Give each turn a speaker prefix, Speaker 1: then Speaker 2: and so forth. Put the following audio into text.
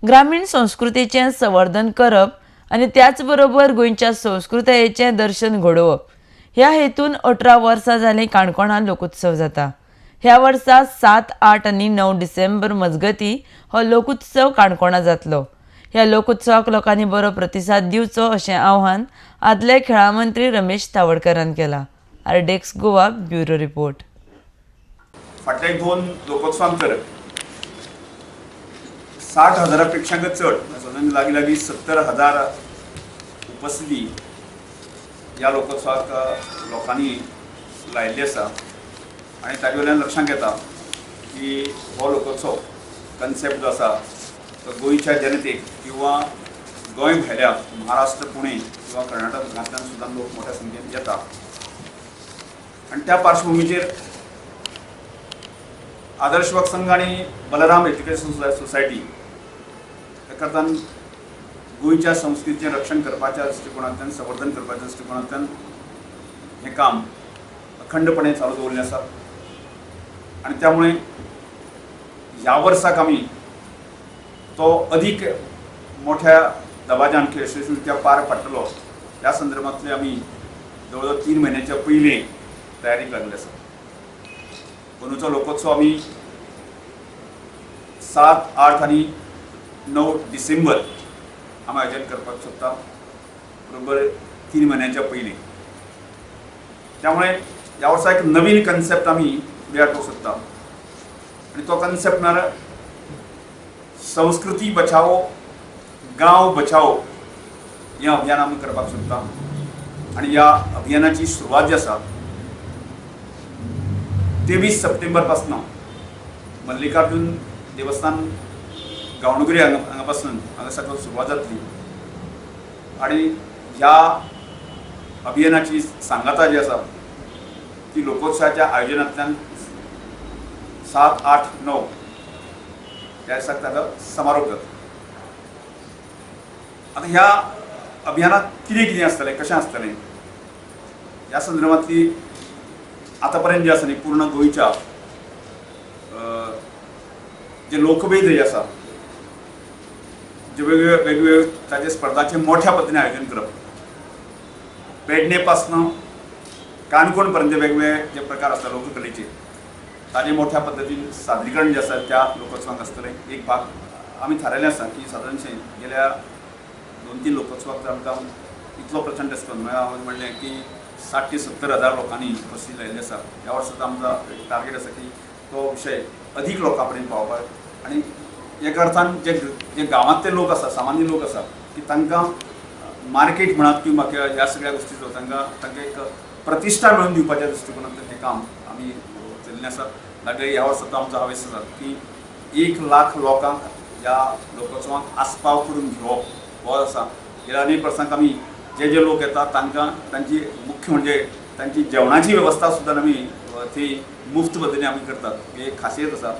Speaker 1: ग्रामीण संस्कृतीचें संवर्धन करप आनी त्याच बरोबर गोंयच्या संस्कृतायेचें दर्शन घडोवप ह्या हेतून 18 वर्सां जालीं काणकोणां लोकोत्सव जाता। ह्या वर्सा 7, 8 आनी 9 डिसेंबर मजगतीं हो लोकोत्सव काणकोणां जातलो। ह्या लोकोत्सवाक लोकांनी बरो प्रतिसाद दिवचो अशें आव्हान आदले खेळां मंत्री रमेश तावडकरान केलां। आरडेक्स गोवा ब्युरो रिपोर्ट।
Speaker 2: फाटल्या 2 लोकोत्सवांत तर 60,000पेक्षा चड लागीं 70,000 उपस्थिती ह्या लोकोत्सवाक लोकांनी लायिल्ली आसा आनी ताजे वयल्यान लक्षांत येता की हो लोकोत्सव कन्सेप्ट जो आसा तो गोंयच्या जनतेक किंवा गोंय भायल्या महाराष्ट्र पुणे किंवा कर्नाटक भागांतल्यान सुद्दां लोक मोठ्या संख्येन येता आनी त्या पार्श्वभुमीचेर आदर्श युवक संघ आनी बलराम एज्युकेशन सोसायटी करतान गोंयच्या संस्कृतीचें रक्षण करपाच्या दृश्टिकोनांतल्यान संवर्धन करपाच्या दृश्टिकोनांतल्यान हें काम अखंडपणे चालू दवरलें आसा आनी त्यामुळे ह्या वर्साक आमी तो अदीक मोठ्या दबाज्यान यशस्वीरित्या पार पाडटलो ह्या संदर्भांतले आमी जवळ जवळ 3 म्हयन्याच्या पयलीं तयारीक लागले आसा। अंदूचो लोकोत्सव आमी 7, 8 आनी 9 डिसेंबर आमी आयोजन करपाक सोदता, बरोबर 3 म्हयन्याच्या पयलीं। त्यामुळे ह्या वर्सा एक नवीन कन्सेप्ट आमी तयार करूंक सोदता आनी तो कन्सेप्ट म्हळ्यार संस्कृती बचाओ गांव बचाओ हें अभियान आमी करपाक सोदता आनी ह्या अभियानाची सुरवात जी आसा 23 सप्टेंबर पासून मल्लिकार्जुन देवस्थान गावणगिरी हांगा पासून हांगा सकयल सुरवात जातली आनी ह्या अभियानाची सांगता जी आसा ती लोकोत्सवाच्या आयोजनांतल्यान 7, 8, 9 ह्या दिसाक ताका समारोप जाता। आतां ह्या अभियानात कितें कितें आसतलें, कशें आसतलें ह्या संदर्भांतली आतां पर्यंत जी आसा न्ही पूर्ण गोंयच्या जे लोकवेद जे आसा जे वेगवेगळे ताचे स्पर्धांचे मोठ्या पद्दतीन आयोजन करप, पेडणे पासून काणकोण पर्यंत वेगवेगळे जे प्रकार आसता लोककलेचे ताजे मोठ्या पद्दतीन सादरीकरण जे आसा त्या लोकोत्सवाक आसतलें। एक भाग आमी थारायलें आसा की सादारणशें गेल्या 2-3 लोकोत्सवाक तर आमकां इतलो प्रचंड रिस्पॉन्स मेळ्ळा। हांवें म्हणलें की 60 ते 70,000 लोकांनी उपस्थिती लायिल्ली आसा। ह्या वर्साचो आमचो टार्गेट आसा की तो विशय अदीक लोकां पर्यंत पावपाक आनी एका अर्थान जे गांवांतले लोक आसा, सामान्य लोक आसा की तांकां मार्केट म्हणत किंवा ह्या सगळ्या गोश्टीचो तांकां एक प्रतिश्ठा मेळून दिवपाच्या दृश्टिकोनांतल्यान हें काम आमी चलिल्लें आसा। ताचे ह्या वर्साचो आमचो हावेस आसा की 1 लाख लोकांक ह्या लोकोत्सवाक आस्पाव करून घेवप हो आसा। गेल्या अनेक वर्सांक आमी जे लोक येतात तांकां तांची मुख्य म्हणजे तांची जेवणाची वेवस्था सुद्दां आमी थंय मुफ्त पद्दतीन आमी करतात, ही एक खासियत आसा।